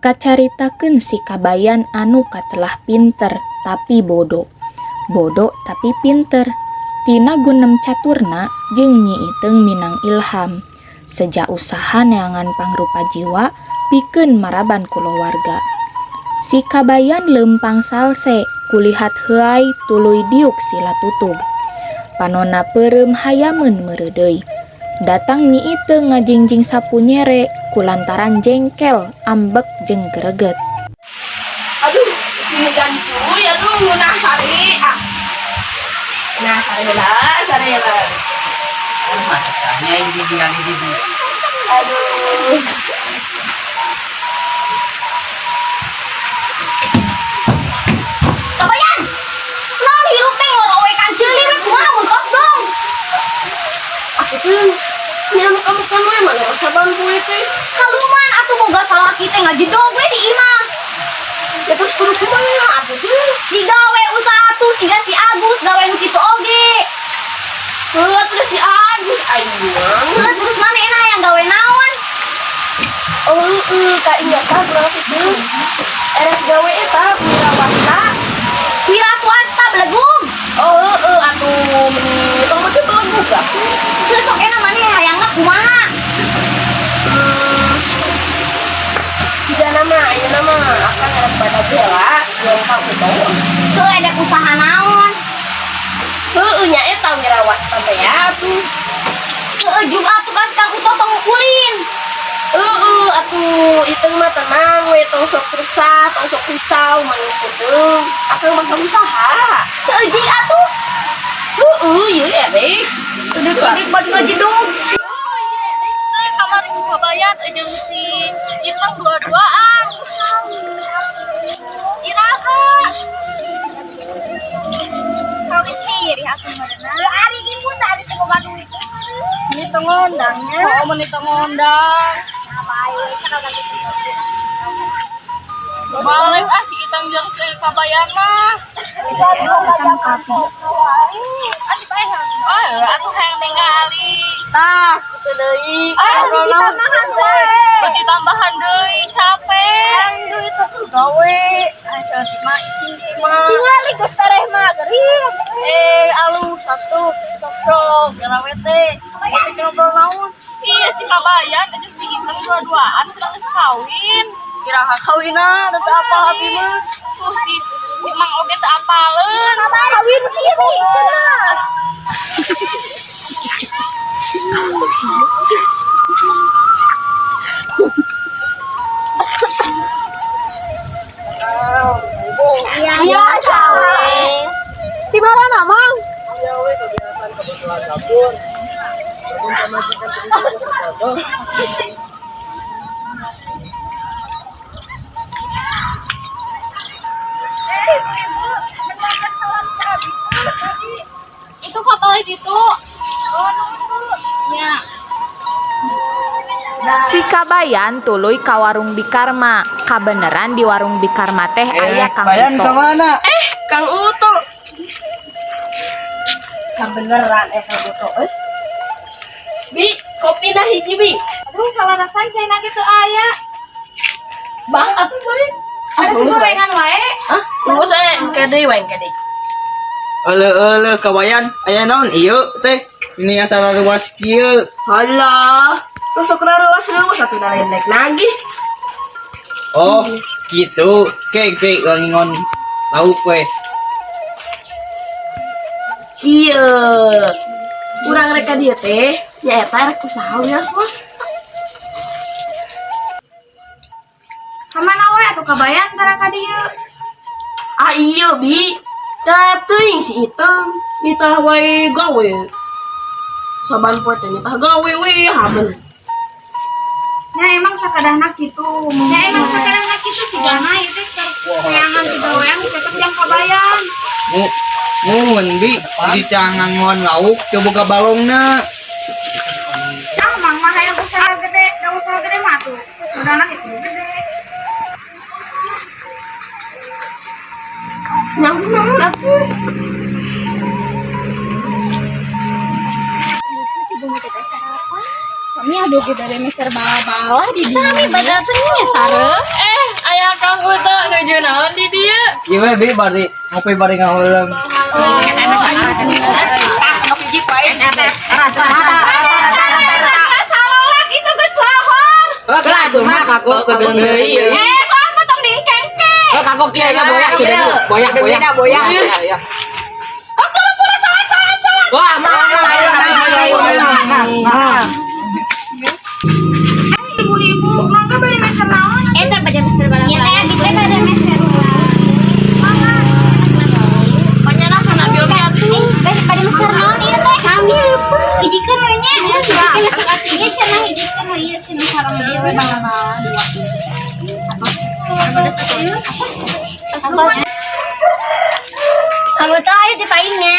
kacaritakeun si kabayan anu katelah pinter tapi bodoh, bodoh tapi pinter. Tina gunem caturna jeung Nyi Iteung minang ilham. Sejak usaha neangan pangrupa jiwa pikeun maraban kulawarga. Si kabayan lempang salse kulihat heuai tuluy diuk sila tutug. Panonna peureum hayameun meureudeuy. Datang Nyi Iteung ngajingjing sapu nyere kulantaran jengkel, ambek jeung greget. Aduh, sini gantuy, aduh, nah sari. Nah, sari lah. Macamnya ini dia. Aduh. Kabayan, naon hirup teh ngorowe kanceuli we kumaha muntos dong. Aku tuh nyamuk kamu we mana rasa bambu teh. Kaluman atuh boga salah kita ngajedog we di imah. Ya terus kudu kumaha atuh tuh? Digawe usaha tuh siga si Agus gawe nu kitu oge. Heula terus si Agus aing. Heula terus manehna yang gawe naon? Oh, ka ingat tah berarti tuh. Eres gawe eta wira swasta belegug. Oh, atuh tong mah teu belegug lah. Terus sok eta maneh hayangna kumaha? Jika nama akan ada pada bela yang kamu tahu. Tuh ada usaha naon? Nya eta wirawasta teh ya tuh. Juga atuh kas Kang Uto tong ulin. Atuh itu mah tenang we tong sok resah, tong sok risau manungku teu. Akang mah usaha. Jeung atuh. Ieu Erik. Udah bagi ngajedog. Kamari si kabayan jeung si Iteung dua-duaan. Iraha. Kawin siri asuh meureunna. Ari ibu tadi teh boga duit. Ini tong ngondangnya. Oh, mun itu ngondang. Balik si Iteung jeung si kabayan mah. Atuh hayang ningali. Tah, kitu deui. Berarti tambahan deui capek. Duit tuh gawe. Asa mah icing mah. Tingali geus tareh mah geuring. Alus satu sok garawe teh. Kita ngobrol naon? Iya si kabayan jeung si Iteung dua-duaan geus kawin. Kiraha kawina teu apa abi mah. Si Mang oge teu apaleun. Kawin siri cenah. Iya, sawes. Di mana, Mang? Iya we kebiasaan kebetulan dapur. Untuk majikan sedikit. Itu favorit itu. Ya. Si kabayan tuluy ka warung Bikarma. Kabeneran di warung Bikarma teh aya Kang Bayan Uto. kemana? Kang Uto. Kabeneran Kang Uto. Bi, kopi nah hiji bi. Aduh, kalau rasain saya nage teu aya. Bang, atuh beureun. Ada gorengan wae. Hah? Tunggu saya kadei wae kadei. Ele kabayan aya naon ieu teh? Ini asal ruas kieu. Halah. Terus sok ruas satu lain naik nagih. Oh, gitu. Kek ngon lauk we. Kieu. Urang rek ka dieu teh nyaeta rek usaha wira swasta. Kamana wae atuh kabayan tara ka dieu? Iya bi. Da teuing si Iteung nitah wae gawe. Saban poe teh nitah gawe we hamen. Ya emang sakadahna kitu. Si Gana ieu teh kayangan digawean cocok jang kabayan. Mun bi di cangan ngon lauk coba ka balongna. Tah mang mah hayang usaha gede, da usaha gede mah tuh. Udahna kitu gede. Nyambung atuh. Kami aduh kita dari Mesir bala-bala di sini badatnya sare. buta nuju naon di dia. Iya bi bari ngopi bari ngaheuleung. Salolak itu geus lohor. Atuh mah kakok kedeung deui. Soal potong dingkeng. Kakok kieu ya boyak. Ya. Oh, pura-pura salat. Wah, Ibu-ibu, mangga bade meser naon? Eta bade meser bala. Iya teh, di teh bade meser. Mangga. Panjana kana biomi atuh. Bade meser naon ieu teh? Sambil hijikeun we nya. Hijikeun sakat ieu cenah hijikeun we ieu cenah sareng ieu we bala. Anggota ayo dipainnya.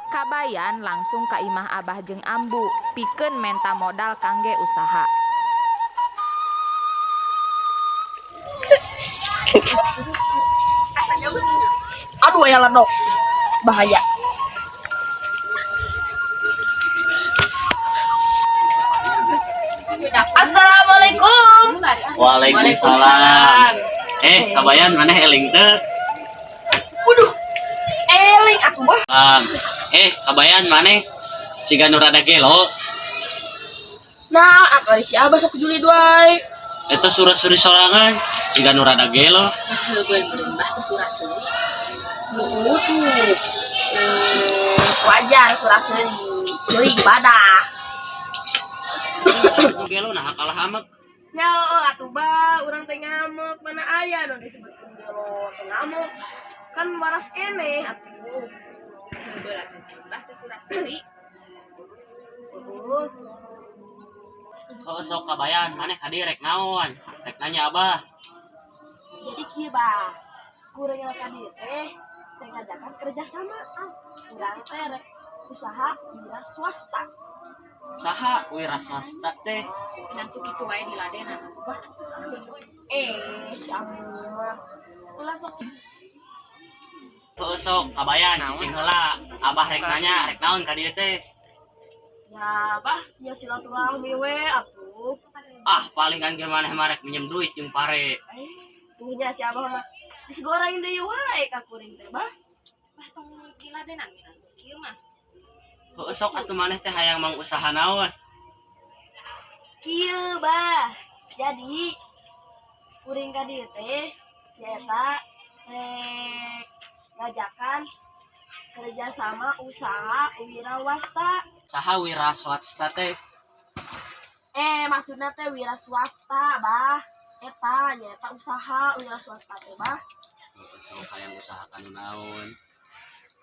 Kabayan langsung ka imah Abah jeung Ambu pikeun menta modal kangge usaha. Aduh ya ledok. Bahaya. Assalamualaikum. Waalaikumsalam. Kabayan maneh eling teu? Waduh. Eling atuh bah. Kabayan maneh siga nu rada gelo. Nah, apa si Abah sok juli duai. Eta surah-suri sorangan siga nu rada gelo. Wajar surah seri. Juli ibadah. Gelo nah kalah amat. Ya, atuh bah, urang teh ngamuk mana aya nu disebutkeun gelo teh ngamuk. Kan waras keneh atuh. Sebelah bah teh surah seri. Sok kabayan maneh kadi rek naon? Rek nanya Abah. Jadi kieu bah. Kuring kadi teh ngajakan kerja sama. Urang teh rek usaha wira swasta. Saha wira swasta teh? Nanti kitu wae diladenan atuh bah. Si Amu mah ulah sok Sok kabayan cicing heula. Abah rek nanya rek naon kadi teh? ya bah, ya silaturahmi we atuh. Paling kan ge maneh marek minjem duit jeung pare. Tuhnya si Abah mah geus goreng deui wae ka kuring teh bah. Bah tong diladenan kieu mah. Sok atuh maneh teh hayang mang usaha naon? Kieu bah. Jadi kuring ka dieu teh nyaeta ngajakan kerja sama usaha wirawasta. Saha wira swasta teh? Maksudna teh wira swasta bah. Eta nyaeta usaha wira swasta teh bah. Sok hayang usaha kanu naon?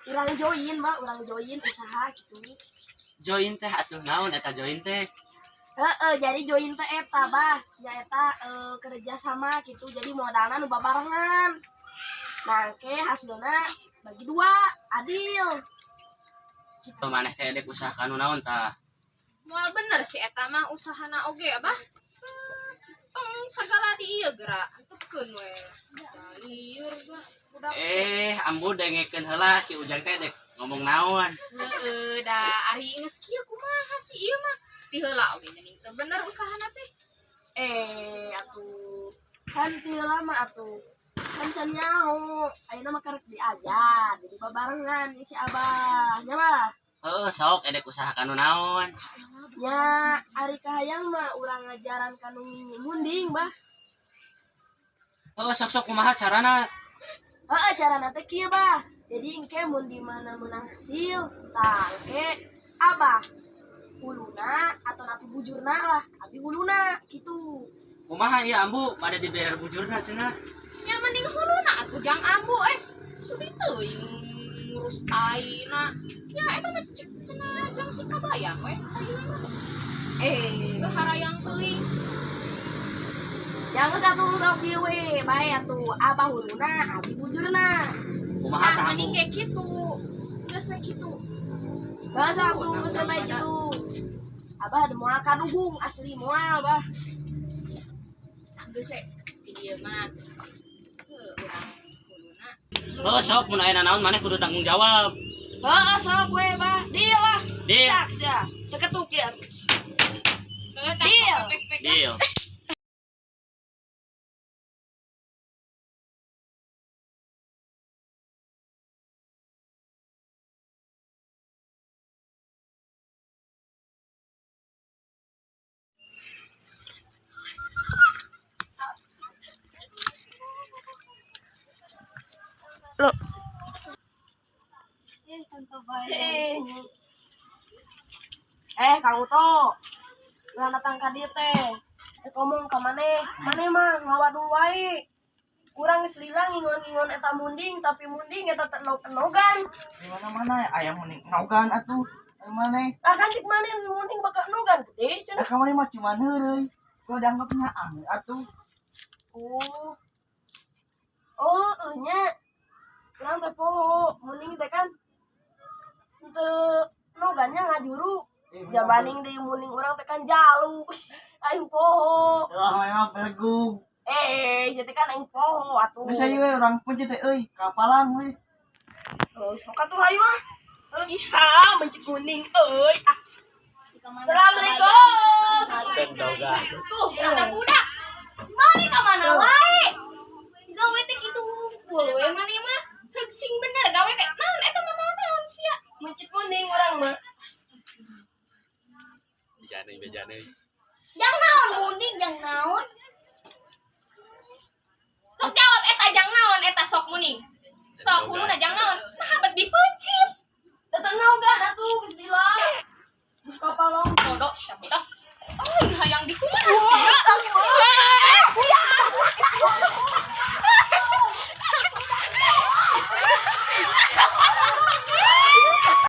Urang join bah, urang join usaha gitu. Join teh atuh naon eta join teh? Jadi join teh eta bah, nyaeta kerja sama gitu. Jadi modalna nu babarengan. Nah, hasilna bagi dua, adil. Gitu maneh teh dek usaha kanu naon tah? Moal bener si eta mah usahana oge Abah. Tong sagala di ieu geura antepkeun we. Lieur bah budak. Ambu dengekeun heula si Ujang teh dek ngomong naon? Heeh, da ari geus kieu kumaha si ieu mah? Ti heula oge geuning teu bener usahana teh. Atuh. Kan teu lama atuh. Kan can nyaho, ayeuna mah karek diajar, jadi babarengan si Abah. Nya mah. Sok edek usaha kanu naon? Ya, ari kahayang mah urang ngajaran kanu munding, bah. Sok kumaha carana? Carana teh kieu, bah. Jadi engke mun di mana menang hasil, tah engke Abah huluna atau napi bujurna lah, abi huluna gitu. Kumaha ieu Ambu pada diberer bujurna cenah? Nya mending huluna atuh jang Ambu sudi teuing ngurus taina. Ya eta mah cenah jang si kabayang we ayeuna mah. Geharayang teuing. Yang satu sok kieu we, bae atuh Abah huluna, abi bujurna. Kumaha tah Ambu? Mending kayak kitu. Geus we kitu. Geus atuh sampai kitu. Abah ada moal kaduhung asli moal, bah. Geus we di dieu mah. Urang huluna. Sok mun aya naon maneh kudu tanggung jawab. Sok we, bah. Deal lah. Deal. Sak, teketuk ya. Deal. Deal. Kang Uto. Nggak datang ka dieu teh. Ngomong ka maneh. Maneh mah ngawadu wae. Urang geus lila ngingon-ngingon eta munding, tapi munding eta teh nogan. Di mana-mana aya mending naugan atuh. Aya maneh. Kan cik maneh munding bakal nogan gede cenah. Ka maneh mah cuman heureuy. Kau dianggap nyaang atuh. Nya. Urang teh poho, munding teh kan teu nogannya ngajuru. Jabaning deui munding urang teh kan jalu. Aing poho. Lah mah bergug. Jadi kan aing poho atuh. Bisa ieu urang pencet teh euy, kapalang we. Sok atuh hayu ah. Iha, mencik kuning euy. Assalamualaikum. Tuh, kata budak. Mani ka mana wae? Gawe teh kitu ngumpul we mani mah. Sing bener gawe teh. Naon eta mah naon sia? Mencik kuning urang mah. Bejana. Jang naon munding jang naon? Sok jawab eta jang naon eta sok muning. Sok huluna jang naon? Nah bet dipencit. Datang naon dah atuh geus dilah. Geus kapalong bodoh sia budak.